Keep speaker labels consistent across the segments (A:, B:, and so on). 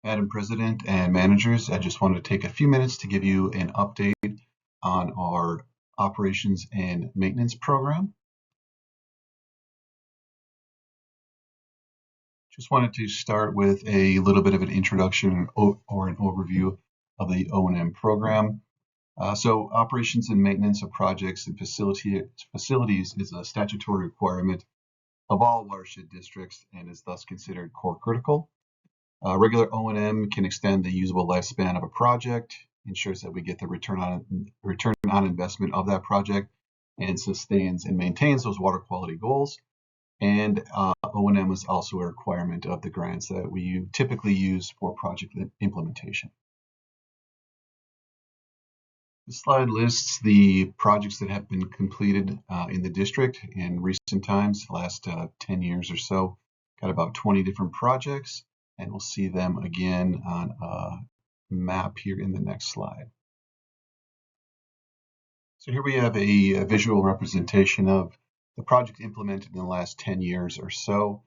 A: Madam President and managers, I just wanted to take a few minutes to give you an update on our operations and maintenance program. Just wanted to start with a little bit of an introduction or an overview of the O&M program. So operations and maintenance of projects and facilities is a statutory requirement of all watershed districts and is thus considered core critical. Regular O&M can extend the usable lifespan of a project, ensures that we get the return on investment of that project, and sustains and maintains those water quality goals. And O&M is also a requirement of the grants that we typically use for project implementation. This slide lists the projects that have been completed in the district in recent times, the last 10 years or so. Got about 20 different projects, and we'll see them again on a map here in the next slide. So here we have a visual representation of the project implemented in the last 10 years or so.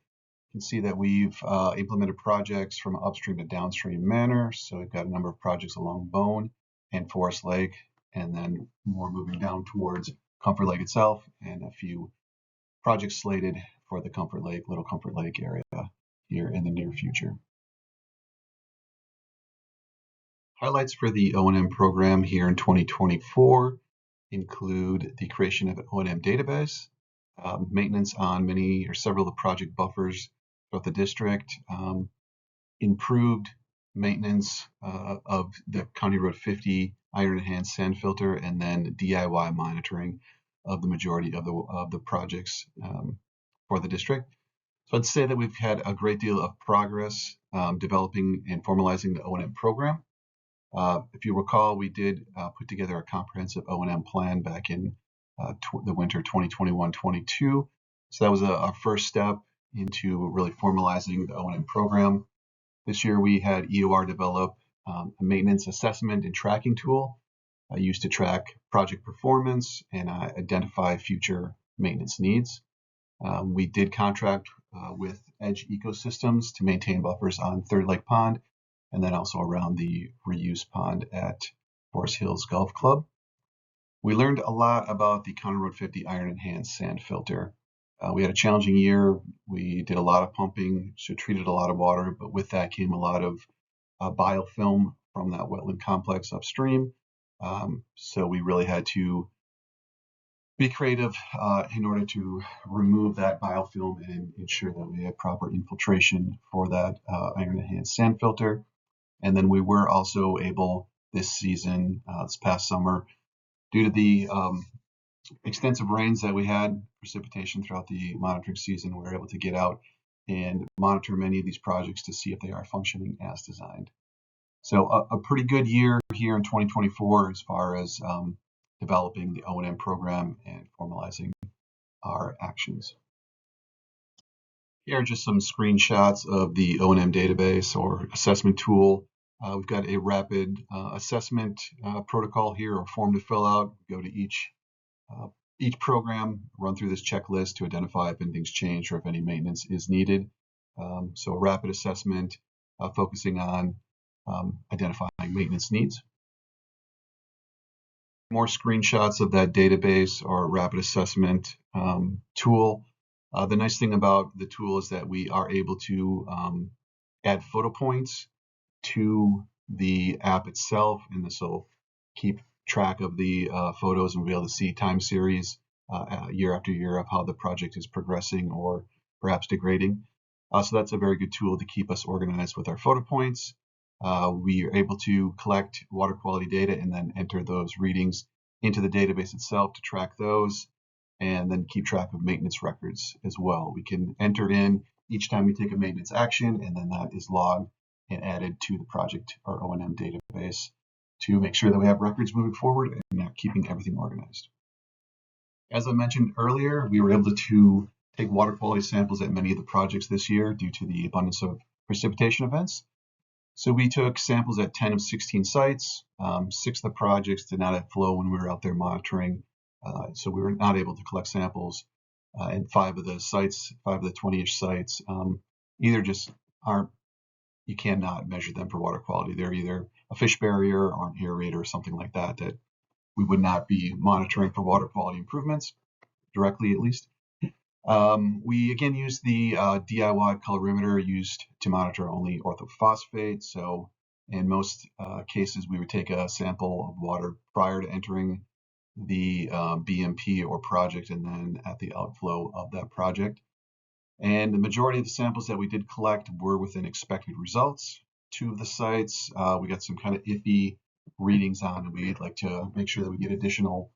A: You can see that we've implemented projects from upstream to downstream manner. So we've got a number of projects along Bone and Forest Lake, and then more moving down towards Comfort Lake itself, and a few projects slated for the Little Comfort Lake area here in the near future. Highlights for the O&M program here in 2024 include the creation of an O&M database, maintenance on many or several of the project buffers throughout the district, improved maintenance of the County Road 50 iron enhanced sand filter, and then DIY monitoring of the majority of the projects for the district. So I'd say that we've had a great deal of progress developing and formalizing the O&M program. If you recall, we did put together a comprehensive O&M plan back in the winter 2021-22. So that was our first step into really formalizing the O&M program. This year we had EOR develop a maintenance assessment and tracking tool used to track project performance and identify future maintenance needs. We did contract with Edge Ecosystems to maintain buffers on Third Lake Pond, and then also around the reuse pond at Forest Hills Golf Club. We learned a lot about the County Road 50 iron enhanced sand filter. We had a challenging year. We did a lot of pumping, so treated a lot of water, but with that came a lot of biofilm from that wetland complex upstream. So we really had to be creative in order to remove that biofilm and ensure that we had proper infiltration for that iron enhanced sand filter. And then we were also able this season, this past summer, due to the extensive rains that we had, precipitation throughout the monitoring season, we were able to get out and monitor many of these projects to see if they are functioning as designed. So a pretty good year here in 2024 as far as developing the O&M program and formalizing our actions. Here are just some screenshots of the O&M database or assessment tool. We've got a rapid assessment protocol here, or form to fill out. Go to each program, run through this checklist to identify if anything's changed or if any maintenance is needed. So a rapid assessment focusing on identifying maintenance needs. More screenshots of that database or rapid assessment tool. The nice thing about the tool is that we are able to add photo points to the app itself, and this will keep track of the photos, and we'll be able to see time series year after year of how the project is progressing or perhaps degrading. So that's a very good tool to keep us organized with our photo points. We are able to collect water quality data and then enter those readings into the database itself to track those, and then keep track of maintenance records as well. We can enter in each time we take a maintenance action, and then that is logged and added to the project or O&M database to make sure that we have records moving forward and keeping everything organized. As I mentioned earlier, we were able to take water quality samples at many of the projects this year due to the abundance of precipitation events. So we took samples at 10 of 16 sites. 6 of the projects did not have flow when we were out there monitoring, so we were not able to collect samples. And 5 of the 20-ish sites either just aren't you cannot measure them for water quality. They're either a fish barrier or an aerator or something like that we would not be monitoring for water quality improvements directly, at least. We again use the DIY colorimeter used to monitor only orthophosphate. So in most cases, we would take a sample of water prior to entering the BMP or project and then at the outflow of that project. And the majority of the samples that we did collect were within expected results. Two of the sites we got some kind of iffy readings on, and we'd like to make sure that we get additional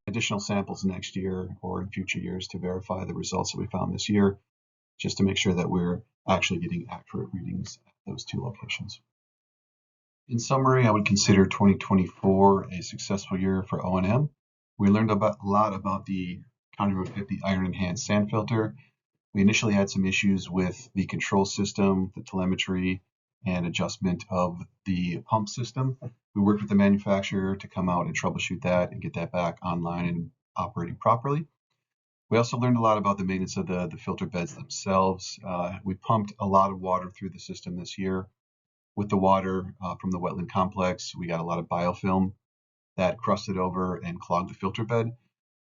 A: additional samples next year or in future years to verify the results that we found this year, just to make sure that we're actually getting accurate readings at those two locations. In summary, I would consider 2024 a successful year for O&M. We learned a lot about the County Road 50 iron enhanced sand filter. We initially had some issues with the control system, the telemetry, and adjustment of the pump system. We worked with the manufacturer to come out and troubleshoot that and get that back online and operating properly. We also learned a lot about the maintenance of the filter beds themselves. We pumped a lot of water through the system this year. With the water from the wetland complex, we got a lot of biofilm that crusted over and clogged the filter bed.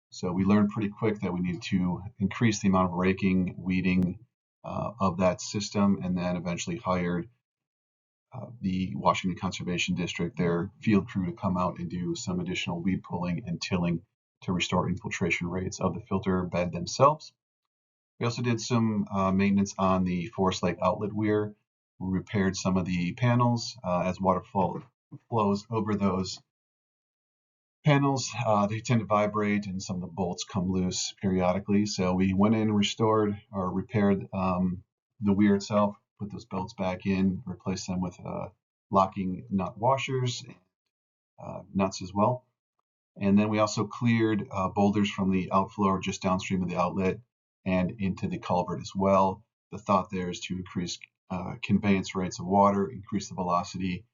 A: So we learned pretty quick that we needed to increase the amount of raking, weeding of that system, and then eventually hired the Washington Conservation District, their field crew, to come out and do some additional weed pulling and tilling to restore infiltration rates of the filter bed themselves. We also did some maintenance on the Forest Lake outlet weir. We repaired some of the panels as water flows over those panels. They tend to vibrate and some of the bolts come loose periodically. So we went in and restored or repaired the weir itself, put those bolts back in, replaced them with locking nut washers, nuts as well. And then we also cleared boulders from the outflow or just downstream of the outlet and into the culvert as well. The thought there is to increase conveyance rates of water, increase the velocity,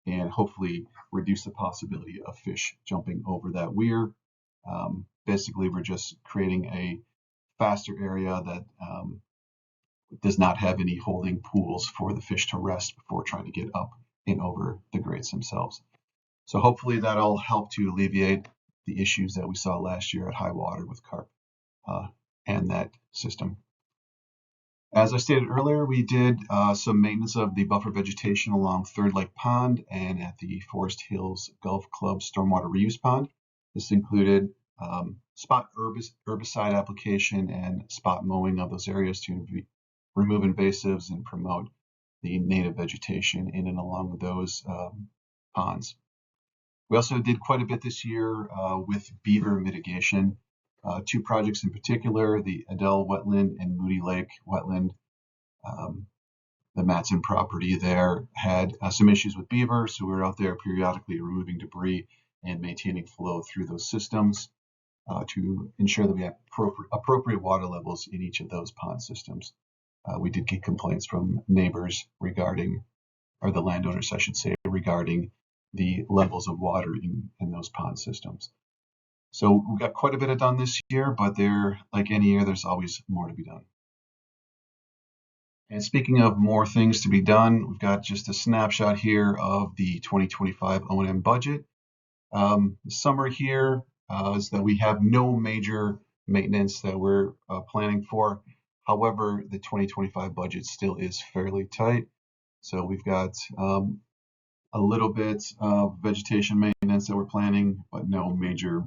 A: and hopefully reduce the possibility of fish jumping over that weir. Basically, we're just creating a faster area that does not have any holding pools for the fish to rest before trying to get up and over the grades themselves. So hopefully that'll help to alleviate the issues that we saw last year at high water with carp and that system. As I stated earlier, we did some maintenance of the buffer vegetation along Third Lake Pond and at the Forest Hills Golf Club Stormwater Reuse Pond. This included spot herbicide application and spot mowing of those areas to remove invasives and promote the native vegetation in and along those ponds. We also did quite a bit this year with beaver mitigation. Two projects in particular, the Adele Wetland and Moody Lake Wetland. The Matson property there had some issues with beaver, so we were out there periodically removing debris and maintaining flow through those systems to ensure that we have appropriate water levels in each of those pond systems. We did get complaints from neighbors regarding, or the landowners, I should say, regarding the levels of water in those pond systems. So we got quite a bit done this year, but like any year, there's always more to be done. And speaking of more things to be done, we've got just a snapshot here of the 2025 O&M budget. The summary here is that we have no major maintenance that we're planning for. However, the 2025 budget still is fairly tight. So we've got a little bit of vegetation maintenance that we're planning, but no major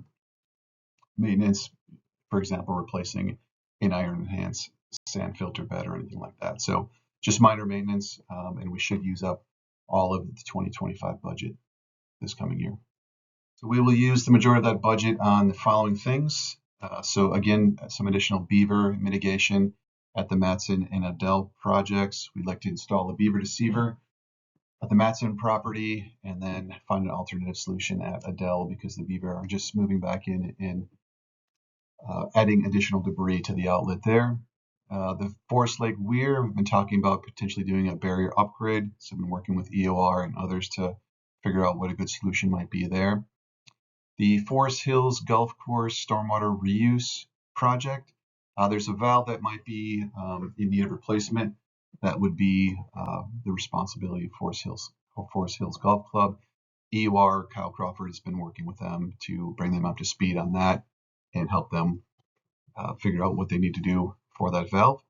A: maintenance, for example, replacing an iron enhanced sand filter bed or anything like that. So just minor maintenance, and we should use up all of the 2025 budget this coming year. So we will use the majority of that budget on the following things. So again, some additional beaver mitigation at the Matson and Adele projects. We'd like to install a beaver deceiver at the Matson property and then find an alternative solution at Adele because the beaver are just moving back in and adding additional debris to the outlet there. The Forest Lake Weir, we've been talking about potentially doing a barrier upgrade. So I've been working with EOR and others to figure out what a good solution might be there. The Forest Hills Golf Course Stormwater Reuse project. There's a valve that might be in need of replacement. that would be the responsibility of Forest Hills Golf Club. EUR, Kyle Crawford has been working with them to bring them up to speed on that and help them figure out what they need to do for that valve.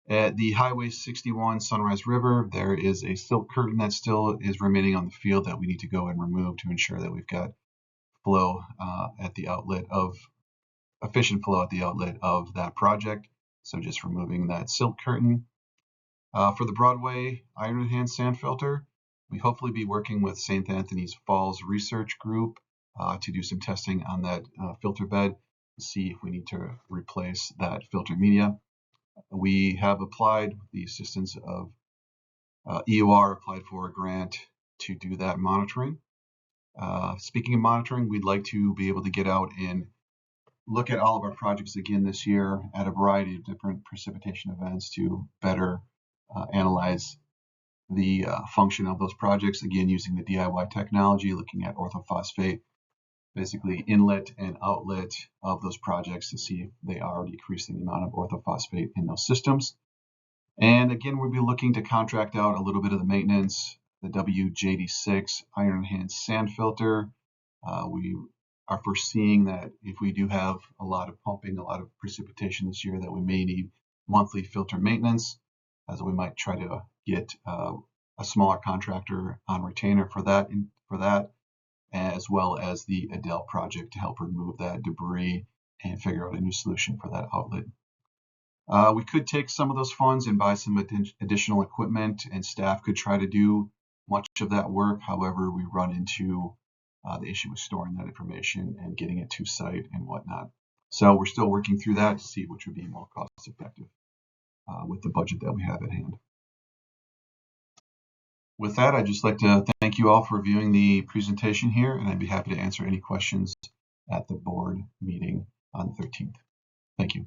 A: At the Highway 61 Sunrise River, there is a silt curtain that still is remaining on the field that we need to go and remove to ensure that we've got flow at the outlet of efficient flow at the outlet of that project. So just removing that silt curtain. For the Broadway Iron Hand Sand Filter, we hopefully be working with St. Anthony's Falls Research Group to do some testing on that filter bed to see if we need to replace that filter media. We have applied with the assistance of EUR, applied for a grant to do that monitoring. Speaking of monitoring, we'd like to be able to get out and look at all of our projects again this year at a variety of different precipitation events to better analyze the function of those projects, again using the DIY technology, looking at orthophosphate, basically inlet and outlet of those projects to see if they are decreasing the amount of orthophosphate in those systems. And again, we'll be looking to contract out a little bit of the maintenance, the WJD6 Iron Hand Sand Filter. We are foreseeing that if we do have a lot of pumping, a lot of precipitation this year, that we may need monthly filter maintenance, as we might try to get a smaller contractor on retainer for that, as well as the Adele project to help remove that debris and figure out a new solution for that outlet. We could take some of those funds and buy some additional equipment, and staff could try to do much of that work. However, we run into the issue with storing that information and getting it to site and whatnot. So we're still working through that to see which would be more cost effective with the budget that we have at hand. With that, I'd just like to thank you all for viewing the presentation here, and I'd be happy to answer any questions at the board meeting on the 13th. Thank you.